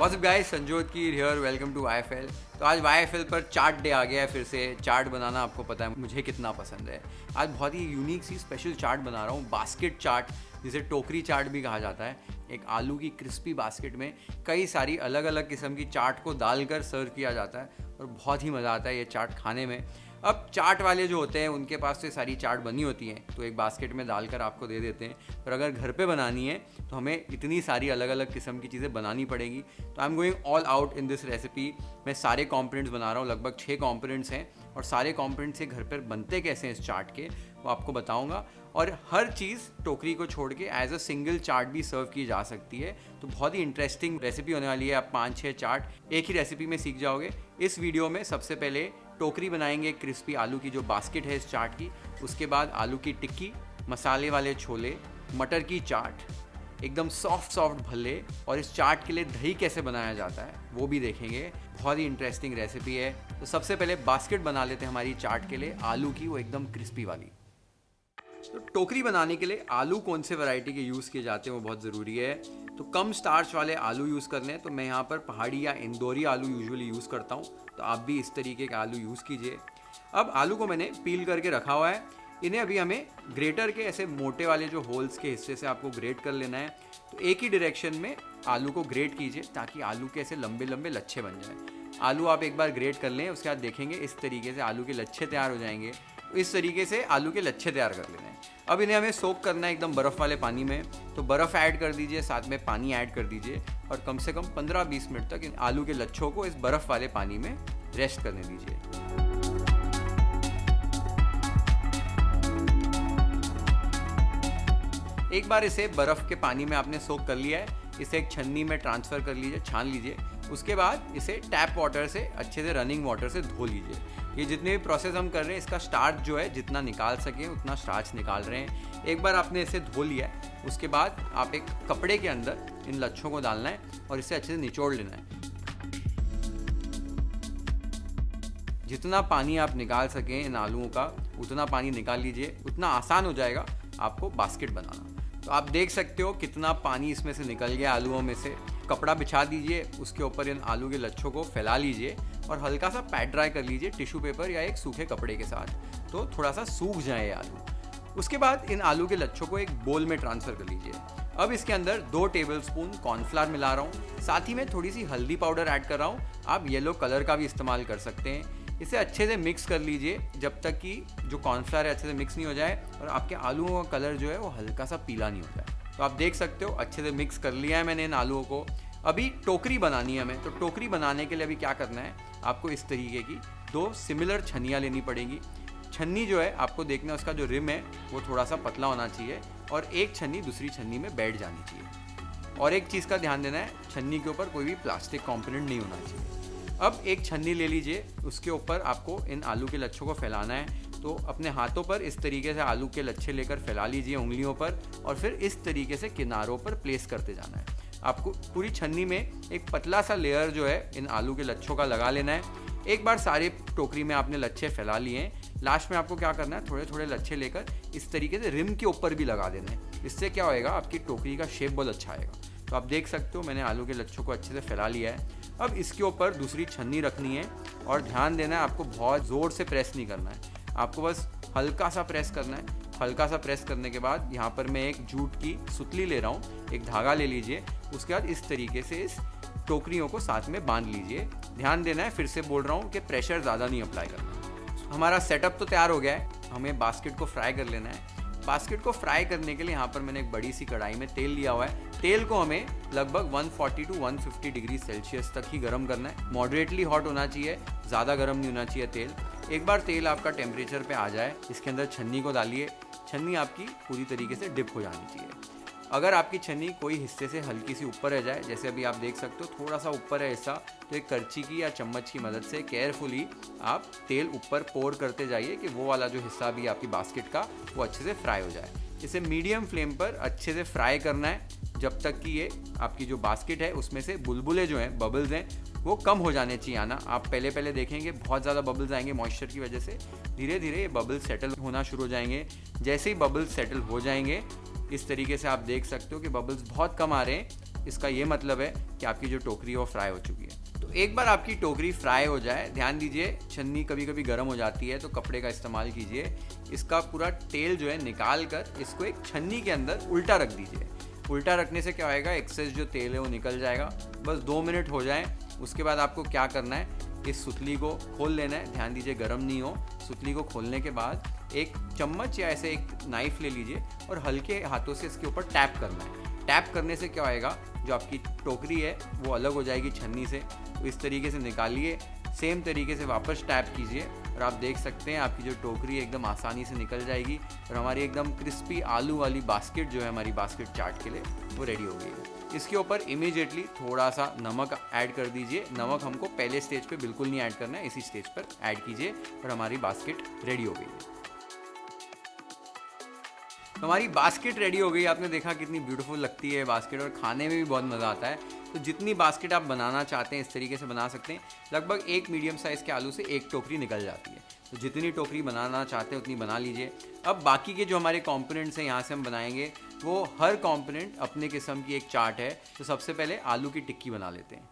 What's up guys, Sanjot Keer here, welcome to YFL। तो आज YFL पर चाट डे आ गया है। फिर से चाट बनाना आपको पता है मुझे कितना पसंद है। आज बहुत ही यूनिक सी स्पेशल चाट बना रहा हूँ, बास्केट चाट, जिसे टोकरी चाट भी कहा जाता है। एक आलू की क्रिस्पी बास्केट में कई सारी अलग अलग किस्म की चाट को डालकर सर्व किया जाता है और बहुत ही मज़ा आता है ये चाट खाने में। अब चाट वाले जो होते हैं उनके पास से सारी चाट बनी होती हैं, तो एक बास्केट में डालकर आपको दे देते हैं। पर अगर घर पे बनानी है तो हमें इतनी सारी अलग अलग किस्म की चीज़ें बनानी पड़ेगी। तो I am going all out in this recipe. मैं सारे कॉम्पोनेंट्स बना रहा हूँ, लगभग 6 कॉम्पोनेंट्स हैं, और सारे कॉम्पोनेंट्स से घर पर बनते कैसे हैं इस चाट के वो आपको बताऊँगा। और हर चीज़ टोकरी को छोड़ के एज अ सिंगल चाट भी सर्व की जा सकती है। तो बहुत ही इंटरेस्टिंग रेसिपी होने वाली है। आप 5-6 चाट एक ही रेसिपी में सीख जाओगे। इस वीडियो में सबसे पहले टोकरी बनाएंगे क्रिस्पी आलू की जो बास्केट है इस चाट की। उसके बाद आलू की टिक्की, मसाले वाले छोले, मटर की चाट, एकदम सॉफ्ट भल्ले, और इस चाट के लिए दही कैसे बनाया जाता है वो भी देखेंगे। बहुत ही इंटरेस्टिंग रेसिपी है। तो सबसे पहले बास्केट बना लेते हैं हमारी चाट के लिए, आलू की, वो एकदम क्रिस्पी वाली। तो टोकरी बनाने के लिए आलू कौन से वैरायटी के यूज़ किए जाते हैं वो बहुत ज़रूरी है। तो कम स्टार्च वाले आलू यूज़ करने हैं, तो मैं यहाँ पर पहाड़ी या इंदौरी आलू यूजुअली यूज़ करता हूँ। तो आप भी इस तरीके के आलू यूज़ कीजिए। अब आलू को मैंने पील करके रखा हुआ है। इन्हें अभी हमें ग्रेटर के ऐसे मोटे वाले जो होल्स के हिस्से से आपको ग्रेट कर लेना है। तो एक ही डायरेक्शन में आलू को ग्रेट कीजिए ताकि आलू के ऐसे लंबे लंबे लच्छे बन जाएँ। आलू आप एक बार ग्रेट कर लें, उसके बाद देखेंगे इस तरीके से आलू के लच्छे तैयार हो जाएंगे। तो इस तरीके से आलू के लच्छे तैयार कर लेने हैं। अब इन्हें हमें सोक करना है एकदम बर्फ़ वाले पानी में। तो बर्फ़ ऐड कर दीजिए, साथ में पानी ऐड कर दीजिए, और कम से कम 15-20 मिनट तक इन आलू के लच्छों को इस बर्फ़ वाले पानी में रेस्ट करने दीजिए। एक बार इसे बर्फ़ के पानी में आपने सोक कर लिया है, इसे एक छन्नी में ट्रांसफ़र कर लीजिए, छान लीजिए। उसके बाद इसे टैप वाटर से, अच्छे से रनिंग वाटर से धो लीजिए। ये जितने भी प्रोसेस हम कर रहे हैं, इसका स्टार्च जो है जितना निकाल सकें उतना स्टार्च निकाल रहे हैं। एक बार आपने इसे धो लिया है, उसके बाद आप एक कपड़े के अंदर इन लच्छों को डालना है और इसे अच्छे से निचोड़ लेना है। जितना पानी आप निकाल सकें इन आलूओं का उतना पानी निकाल लीजिए, उतना आसान हो जाएगा आपको बास्केट बनाना। तो आप देख सकते हो कितना पानी इसमें से निकल गया आलूओं में से। कपड़ा बिछा दीजिए, उसके ऊपर इन आलू के लच्छों को फैला लीजिए और हल्का सा पैड ड्राई कर लीजिए टिश्यू पेपर या एक सूखे कपड़े के साथ, तो थोड़ा सा सूख जाए आलू। उसके बाद इन आलू के लच्छों को एक बोल में ट्रांसफ़र कर लीजिए। अब इसके अंदर 2 टेबलस्पून कॉर्नफ्लावर मिला रहा हूँ, साथ ही में थोड़ी सी हल्दी पाउडर ऐड कर रहा हूँ। आप येलो कलर का भी इस्तेमाल कर सकते हैं। इसे अच्छे से मिक्स कर लीजिए जब तक कि जो कॉर्नफ्लावर है अच्छे से मिक्स नहीं हो जाए और आपके आलूओं का कलर जो है वो हल्का सा पीला नहीं हो जाए। तो आप देख सकते हो अच्छे से मिक्स कर लिया है मैंने इन आलूओं को। अभी टोकरी बनानी है हमें। तो टोकरी बनाने के लिए अभी क्या करना है, आपको इस तरीके की 2 सिमिलर छन्नियाँ लेनी पड़ेंगी। छन्नी जो है आपको देखना है उसका जो रिम है वो थोड़ा सा पतला होना चाहिए, और एक छन्नी दूसरी छन्नी में बैठ जानी चाहिए। और एक चीज़ का ध्यान देना है, छन्नी के ऊपर कोई भी प्लास्टिक कॉम्पोनेंट नहीं होना चाहिए। अब एक छन्नी ले लीजिए, उसके ऊपर आपको इन आलू के लच्छों को फैलाना है। तो अपने हाथों पर इस तरीके से आलू के लच्छे लेकर फैला लीजिए उंगलियों पर, और फिर इस तरीके से किनारों पर प्लेस करते जाना है। आपको पूरी छन्नी में एक पतला सा लेयर जो है इन आलू के लच्छों का लगा लेना है। एक बार सारे टोकरी में आपने लच्छे फैला लिए हैं, लास्ट में आपको क्या करना है, थोड़े थोड़े लच्छे लेकर इस तरीके से रिम के ऊपर भी लगा देना है। इससे क्या होएगा, आपकी टोकरी का शेप बहुत अच्छा आएगा। तो आप देख सकते हो मैंने आलू के लच्छों को अच्छे से फैला लिया है। अब इसके ऊपर दूसरी छन्नी रखनी है, और ध्यान देना है आपको बहुत ज़ोर से प्रेस नहीं करना है, आपको बस हल्का सा प्रेस करना है। हल्का सा प्रेस करने के बाद यहाँ पर मैं एक जूट की सुतली ले रहा हूँ, एक धागा ले लीजिए। उसके बाद इस तरीके से इस टोकरियों को साथ में बांध लीजिए। ध्यान देना है, फिर से बोल रहा हूँ कि प्रेशर ज़्यादा नहीं अप्लाई करना। हमारा सेटअप तो तैयार हो गया है, हमें बास्केट को फ्राई कर लेना है। बास्केट को फ्राई करने के लिए यहाँ पर मैंने एक बड़ी सी कढ़ाई में तेल लिया हुआ है। तेल को हमें लगभग 140 to 150 डिग्री सेल्सियस तक ही गर्म करना है। मॉडरेटली हॉट होना चाहिए, ज़्यादा गर्म नहीं होना चाहिए तेल। एक बार तेल आपका टेम्परेचर पे आ जाए, इसके अंदर छन्नी को डालिए। छन्नी आपकी पूरी तरीके से डिप हो जानी चाहिए। अगर आपकी छन्नी कोई हिस्से से हल्की सी ऊपर रह जाए, जैसे अभी आप देख सकते हो थोड़ा सा ऊपर है हिस्सा, तो एक करछी की या चम्मच की मदद से केयरफुली आप तेल ऊपर पोर करते जाइए कि वो वाला जो हिस्सा भी आपकी बास्केट का वो अच्छे से फ्राई हो जाए। इसे मीडियम फ्लेम पर अच्छे से फ्राई करना है जब तक कि ये आपकी जो बास्केट है उसमें से बुलबुले जो हैं, बबल्स हैं, वो कम हो जाने चाहिए आना। आप पहले देखेंगे बहुत ज़्यादा बबल्स आएंगे मॉइस्चर की वजह से। धीरे धीरे ये बबल्स सेटल होना शुरू हो जाएंगे। जैसे ही बबल्स सेटल हो जाएंगे, इस तरीके से आप देख सकते हो कि बबल्स बहुत कम आ रहे हैं, इसका ये मतलब है कि आपकी जो टोकरी है वो फ्राई हो चुकी है। तो एक बार आपकी टोकरी फ्राई हो जाए, ध्यान दीजिए छन्नी कभी कभी गर्म हो जाती है, तो कपड़े का इस्तेमाल कीजिए। इसका पूरा तेल जो है निकाल कर इसको एक छन्नी के अंदर उल्टा रख दीजिए। उल्टा रखने से क्या होएगा, एक्सेस जो तेल है वो निकल जाएगा। बस 2 मिनट हो जाए, उसके बाद आपको क्या करना है, इस सुतली को खोल लेना है। ध्यान दीजिए गर्म नहीं हो। सुतली को खोलने के बाद एक चम्मच या ऐसे एक नाइफ ले लीजिए और हल्के हाथों से इसके ऊपर टैप करना है। टैप करने से क्या होएगा, जो आपकी टोकरी है वो अलग हो जाएगी छन्नी से। तो इस तरीके से निकालिए, सेम तरीके से वापस टैप कीजिए और आप देख सकते हैं आपकी जो टोकरी एकदम आसानी से निकल जाएगी और हमारी एकदम क्रिस्पी आलू वाली बास्केट जो है हमारी बास्केट चाट के लिए वो रेडी हो गई है। इसके ऊपर इमीडिएटली थोड़ा सा नमक ऐड कर दीजिए। नमक हमको पहले स्टेज पे बिल्कुल नहीं ऐड करना है, इसी स्टेज पर ऐड कीजिए और हमारी बास्केट रेडी हो गई है। तो हमारी बास्केट रेडी हो गई। आपने देखा कितनी ब्यूटीफुल लगती है बास्केट और खाने में भी बहुत मज़ा आता है। तो जितनी बास्केट आप बनाना चाहते हैं इस तरीके से बना सकते हैं। लगभग एक मीडियम साइज़ के आलू से एक टोकरी निकल जाती है। तो जितनी टोकरी बनाना चाहते हैं उतनी बना लीजिए। अब बाकी के जो हमारे कंपोनेंट्स हैं यहाँ से हम बनाएंगे, वो हर कंपोनेंट अपने किस्म की एक चाट है। तो सबसे पहले आलू की टिक्की बना लेते हैं।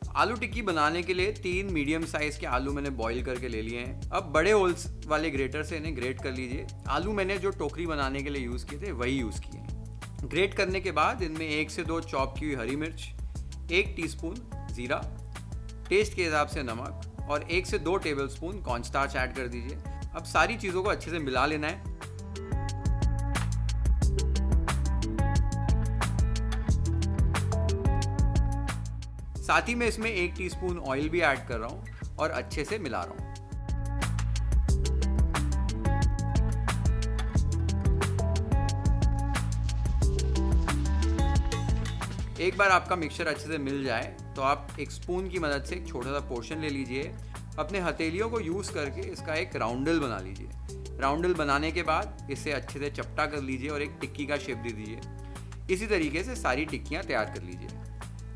आलू टिक्की बनाने के लिए 3 मीडियम साइज़ के आलू मैंने बॉईल करके ले लिए हैं। अब बड़े होल्स वाले ग्रेटर से इन्हें ग्रेट कर लीजिए। आलू मैंने जो टोकरी बनाने के लिए यूज़ किए थे वही यूज़ किए हैं। ग्रेट करने के बाद इनमें 1 से 2 चॉप की हुई हरी मिर्च, 1 टीस्पून जीरा, टेस्ट के हिसाब से नमक और 1 से 2 टेबलस्पून कॉर्नस्टार्च ऐड कर दीजिए। अब सारी चीज़ों को अच्छे से मिला लेना है। साथ ही मैं इसमें 1 टीस्पून ऑयल भी ऐड कर रहा हूँ और अच्छे से मिला रहा हूँ। एक बार आपका मिक्सचर अच्छे से मिल जाए तो आप एक स्पून की मदद से एक छोटा सा पोर्शन ले लीजिए। अपने हथेलियों को यूज़ करके इसका एक राउंडल बना लीजिए। राउंडल बनाने के बाद इसे अच्छे से चपटा कर लीजिए और एक टिक्की का शेप दे दीजिए। इसी तरीके से सारी टिक्कियाँ तैयार कर लीजिए।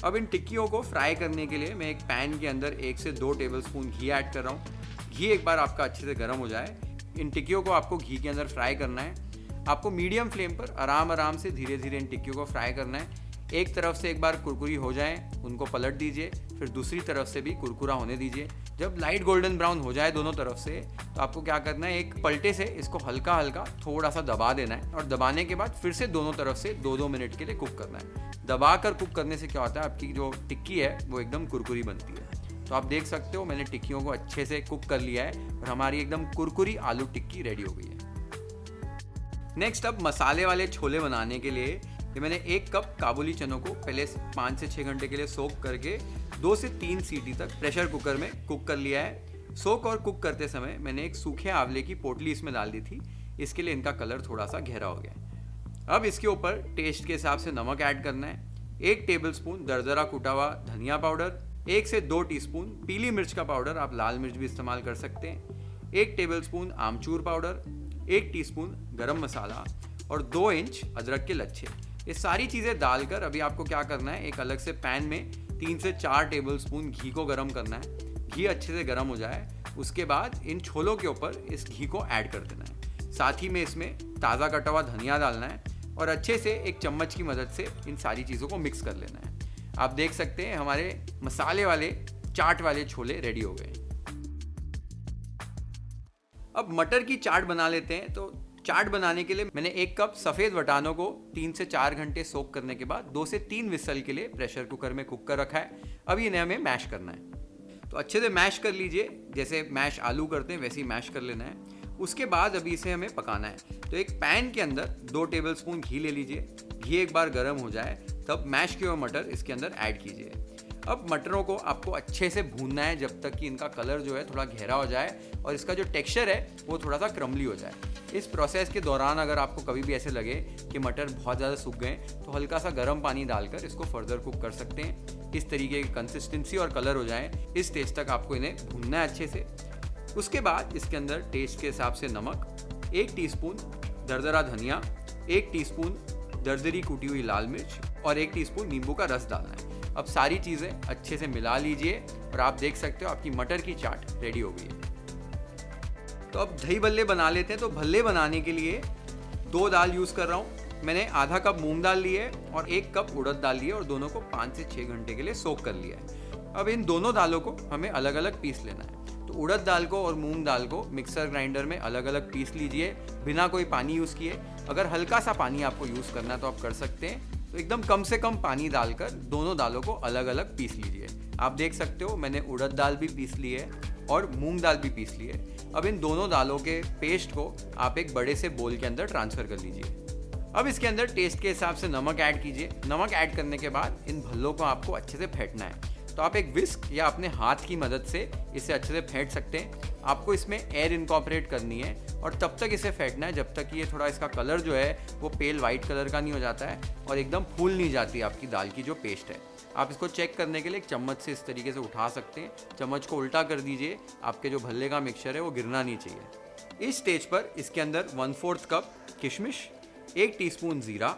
अब इन टिक्कियों को फ्राई करने के लिए मैं एक पैन के अंदर 1 से 2 टेबलस्पून घी ऐड कर रहा हूँ। घी एक बार आपका अच्छे से गर्म हो जाए, इन टिक्कियों को आपको घी के अंदर फ्राई करना है। आपको मीडियम फ्लेम पर आराम से धीरे धीरे इन टिक्कियों को फ्राई करना है। एक तरफ से एक बार कुरकुरी हो जाए उनको पलट दीजिए, फिर दूसरी तरफ से भी कुरकुरा होने दीजिए। जब लाइट गोल्डन ब्राउन हो जाए दोनों तरफ से, तो आपको क्या करना है, एक पलटे से इसको हल्का हल्का थोड़ा सा दबा देना है और दबाने के बाद फिर से दोनों तरफ से 2-2 मिनट के लिए कुक करना है। दबा कर कुक करने से क्या होता है, आपकी जो टिक्की है वो एकदम कुरकुरी बनती है। तो आप देख सकते हो मैंने टिक्कियों को अच्छे से कुक कर लिया है और हमारी एकदम कुरकुरी आलू टिक्की रेडी हो गई है। नेक्स्ट, अब मसाले वाले छोले बनाने के लिए ये मैंने 1 कप काबुली चनों को पहले 5 से 6 घंटे के लिए सोक करके 2 से 3 सीटी तक प्रेशर कुकर में कुक कर लिया है। सोक और कुक करते समय मैंने एक सूखे आंवले की पोटली इसमें डाल दी थी, इसके लिए इनका कलर थोड़ा सा गहरा हो गया। अब इसके ऊपर टेस्ट के हिसाब से नमक ऐड करना है। 1 टेबलस्पून दरदरा कुटा हुआ धनिया पाउडर, 1 से 2 टीस्पून पीली मिर्च का पाउडर, आप लाल मिर्च भी इस्तेमाल कर सकते हैं, 1 टेबलस्पून आमचूर पाउडर, 1 टीस्पून गरम मसाला और 2 इंच अदरक के लच्छे। ये सारी चीज़ें डालकर अभी आपको क्या करना है, एक अलग से पैन में 3 से 4 टेबलस्पून घी को गर्म करना है। घी अच्छे से गर्म हो जाए उसके बाद इन छोलों के ऊपर इस घी को ऐड कर देना है। साथ ही में इसमें ताज़ा कटा हुआ धनिया डालना है और अच्छे से एक चम्मच की मदद से इन सारी चीज़ों को मिक्स कर लेना है। आप देख सकते हैं हमारे मसाले वाले चाट वाले छोले रेडी हो गए। अब मटर की चाट बना लेते हैं। तो चाट बनाने के लिए मैंने 1 कप सफ़ेद वटानों को 3 से 4 घंटे सोक करने के बाद 2 से 3 विसल के लिए प्रेशर कुकर में कुक कर रखा है। अब इन्हें हमें मैश करना है। तो अच्छे से मैश कर लीजिए, जैसे मैश आलू करते हैं वैसे ही मैश कर लेना है। उसके बाद अभी इसे हमें पकाना है। तो एक पैन के अंदर 2 टेबलस्पून घी ले लीजिए। घी एक बार गर्म हो जाए तब मैश किए हुए मटर इसके अंदर ऐड कीजिए। अब मटरों को आपको अच्छे से भूनना है जब तक कि इनका कलर जो है थोड़ा गहरा हो जाए और इसका जो टेक्सचर है वो थोड़ा सा क्रम्बली हो जाए। इस प्रोसेस के दौरान अगर आपको कभी भी ऐसे लगे कि मटर बहुत ज़्यादा सूख गए तो हल्का सा गर्म पानी डालकर इसको फर्दर कुक कर सकते हैं। इस तरीके की कंसिस्टेंसी और कलर हो जाए, इस स्टेज तक आपको इन्हें भूनना है अच्छे से। उसके बाद इसके अंदर टेस्ट के हिसाब से नमक, 1 टीस्पून दरदरा धनिया, 1 टीस्पून दरदरी कुटी हुई लाल मिर्च और 1 टीस्पून नींबू का रस डालना है। अब सारी चीज़ें अच्छे से मिला लीजिए और आप देख सकते हो आपकी मटर की चाट रेडी हो गई है। तो अब दही भल्ले बना लेते हैं। तो भल्ले बनाने के लिए 2 दाल यूज़ कर रहा हूँ। मैंने आधा कप मूंग दाल ली है और 1 कप उड़द दाल ली है और दोनों को 5 से 6 घंटे के लिए सोक कर लिया है। अब इन दोनों दालों को हमें अलग अलग पीस लेना है। तो उड़द दाल को और मूंग दाल को मिक्सर ग्राइंडर में अलग अलग पीस लीजिए बिना कोई पानी यूज़ किए। अगर हल्का सा पानी आपको यूज़ करना है तो आप कर सकते हैं। तो एकदम कम से कम पानी डालकर दोनों दालों को अलग अलग पीस लीजिए। आप देख सकते हो मैंने उड़द दाल भी पीस ली है और मूंग दाल भी पीस ली है। अब इन दोनों दालों के पेस्ट को आप एक बड़े से बोल के अंदर ट्रांसफ़र कर लीजिए। अब इसके अंदर टेस्ट के हिसाब से नमक ऐड कीजिए। नमक ऐड करने के बाद इन भल्लों को आपको अच्छे से फेंटना है। तो आप एक विस्क या अपने हाथ की मदद से इसे अच्छे से फेंट सकते हैं। आपको इसमें एयर इनकॉर्पोरेट करनी है और तब तक इसे फेंटना है जब तक ये थोड़ा इसका कलर जो है वो पेल वाइट कलर का नहीं हो जाता है और एकदम फूल नहीं जाती आपकी दाल की जो पेस्ट है। आप इसको चेक करने के लिए एक चम्मच से इस तरीके से उठा सकते हैं। चम्मच को उल्टा कर दीजिए, आपके जो भल्ले का मिक्सचर है वो गिरना नहीं चाहिए। इस स्टेज पर इसके अंदर 1/4 कप किशमिश, 1 टीस्पून ज़ीरा,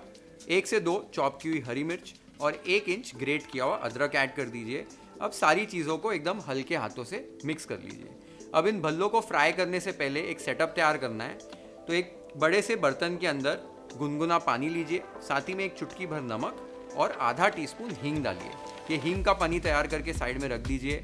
1 से 2 चॉप की हुई हरी मिर्च और 1 इंच ग्रेट किया हुआ अदरक ऐड कर दीजिए। अब सारी चीज़ों को एकदम हल्के हाथों से मिक्स कर लीजिए। अब इन भल्लों को फ्राई करने से पहले एक सेटअप तैयार करना है। तो एक बड़े से बर्तन के अंदर गुनगुना पानी लीजिए, साथ ही में 1 चुटकी भर नमक और आधा टीस्पून हींग डालिए। ये हींग का पानी तैयार करके साइड में रख दीजिए।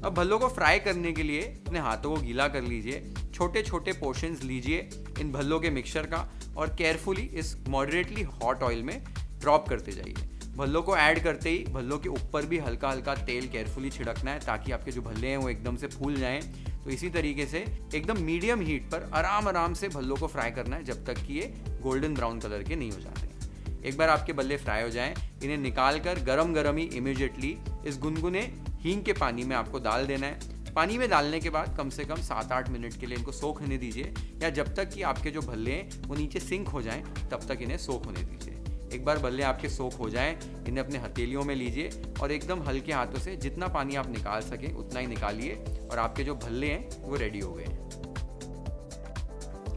अब भल्लों को फ्राई करने के लिए अपने हाथों को गीला कर लीजिए। छोटे छोटे पोर्शंस लीजिए इन भल्लों के मिक्सचर का और केयरफुली इस मॉडरेटली हॉट ऑयल में ड्रॉप करते जाइए। भल्लों को ऐड करते ही भल्लों के ऊपर भी हल्का हल्का तेल केयरफुली छिड़कना है ताकि आपके जो भल्ले हैं वो एकदम से फूल जाएं। तो इसी तरीके से एकदम मीडियम हीट पर आराम आराम से भल्लों को फ्राई करना है जब तक कि ये गोल्डन ब्राउन कलर के नहीं हो जाते। एक बार आपके भल्ले फ्राई हो जाएं, इन्हें निकाल कर गरम गरम ही इमीडिएटली इस गुनगुने हींग के पानी में आपको डाल देना है। पानी में डालने के बाद कम से कम 7-8 मिनट के लिए इनको सोख होने दीजिए, या जब तक कि आपके जो भल्ले हैं वो नीचे सिंक हो जाएं तब तक इन्हें सोख होने दीजिए। एक बार भल्ले आपके सोख हो जाएं, इन्हें अपने हथेलियों में लीजिए और एकदम हल्के हाथों से जितना पानी आप निकाल सकें उतना ही निकालिए और आपके जो भल्ले हैं वो रेडी हो गए।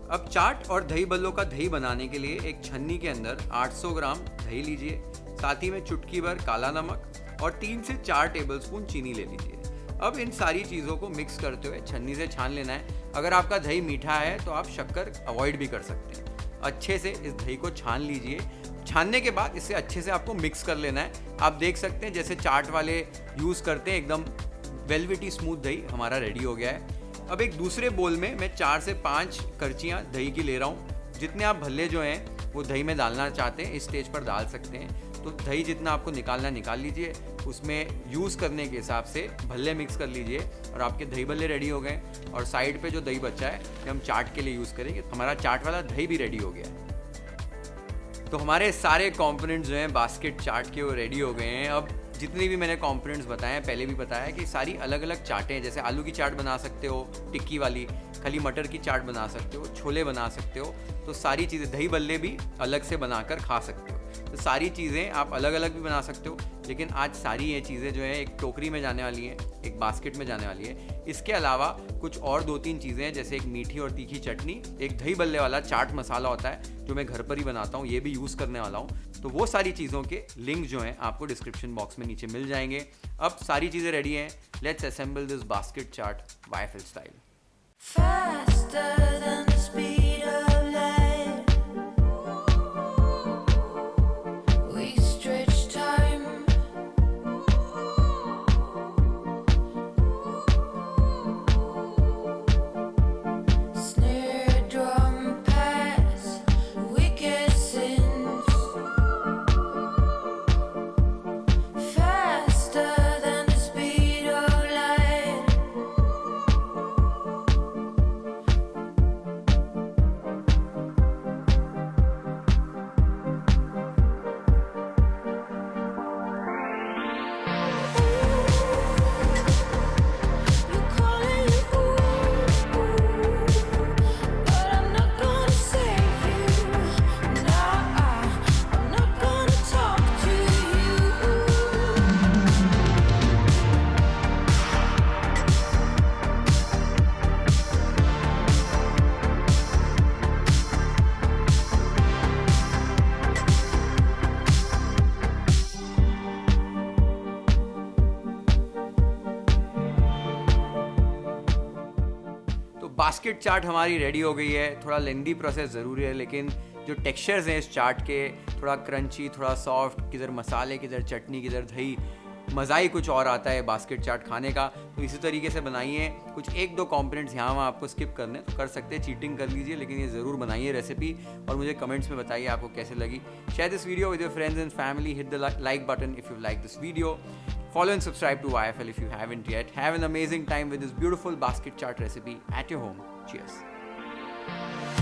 अब चाट और दही भल्लों का दही बनाने के लिए एक छन्नी के अंदर 800 ग्राम दही लीजिए, साथ ही में चुटकी भर काला नमक और 3 से 4 टेबलस्पून चीनी ले लीजिए। अब इन सारी चीज़ों को मिक्स करते हुए छन्नी से छान लेना है। अगर आपका दही मीठा है तो आप शक्कर अवॉइड भी कर सकते हैं। अच्छे से इस दही को छान लीजिए। छानने के बाद इसे अच्छे से आपको मिक्स कर लेना है। आप देख सकते हैं जैसे चाट वाले यूज़ करते हैं, एकदम वेलवेटी स्मूथ दही हमारा रेडी हो गया है। अब एक दूसरे बोल में मैं 4 से 5 करचियाँ दही की ले रहा हूँ। जितने आप भल्ले जो हैं वो दही में डालना चाहते हैं इस स्टेज पर डाल सकते हैं। तो दही जितना आपको निकालना निकाल लीजिए, उसमें यूज़ करने के हिसाब से भल्ले मिक्स कर लीजिए और आपके दही भल्ले रेडी हो गए। और साइड पे जो दही बचा है ये हम चाट के लिए यूज़ करेंगे। हमारा चाट वाला दही भी रेडी हो गया है। तो हमारे सारे कंपोनेंट्स जो हैं बास्केट चाट के वो रेडी हो गए हैं। अब जितनी भी मैंने कंपोनेंट्स बताए हैं, पहले भी बताया कि सारी अलग अलग चाटें हैं। जैसे आलू की चाट बना सकते हो टिक्की वाली, खाली मटर की चाट बना सकते हो, छोले बना सकते हो। तो सारी चीज़ें, दही भल्ले भी अलग से बनाकर खा सकते हो। तो सारी चीज़ें आप अलग अलग भी बना सकते हो, लेकिन आज सारी ये चीज़ें जो हैं एक टोकरी में जाने वाली हैं, एक बास्केट में जाने वाली है। इसके अलावा कुछ और 2-3 चीज़ें हैं, जैसे एक मीठी और तीखी चटनी, एक दही भल्ले वाला चाट मसाला होता है जो मैं घर पर ही बनाता हूँ, ये भी यूज़ करने वाला हूँ। तो वो सारी चीज़ों के लिंक जो हैं आपको डिस्क्रिप्शन बॉक्स में नीचे मिल जाएंगे। अब सारी चीज़ें रेडी हैं, let's assemble this basket chaat waffle style. Faster than the speed of light, we stretch time. Snare drum pass, wicked sins. Faster than the speed of light. Basket chaat हमारी रेडी हो गई है। थोड़ा लेंदी प्रोसेस ज़रूरी है, लेकिन जो टेक्सचर्स हैं इस चाट के, थोड़ा क्रंची, थोड़ा सॉफ्ट, किधर मसाले, किधर चटनी, किधर दही, मज़ा ही कुछ और आता है बास्केट चाट खाने का। तो इसी तरीके से बनाइए। कुछ 1-2 कंपोनेंट्स यहाँ वहाँ आपको स्किप करने तो कर सकते हैं, चीटिंग कर लीजिए, लेकिन ये ज़रूर बनाइए रेसिपी और मुझे कमेंट्स में बताइए आपको कैसे लगी। Share this video with your friends and family, hit the like button if you like this video. Follow and subscribe to YFL if you haven't yet. Have an amazing time with this beautiful basket chart recipe at your home. Cheers.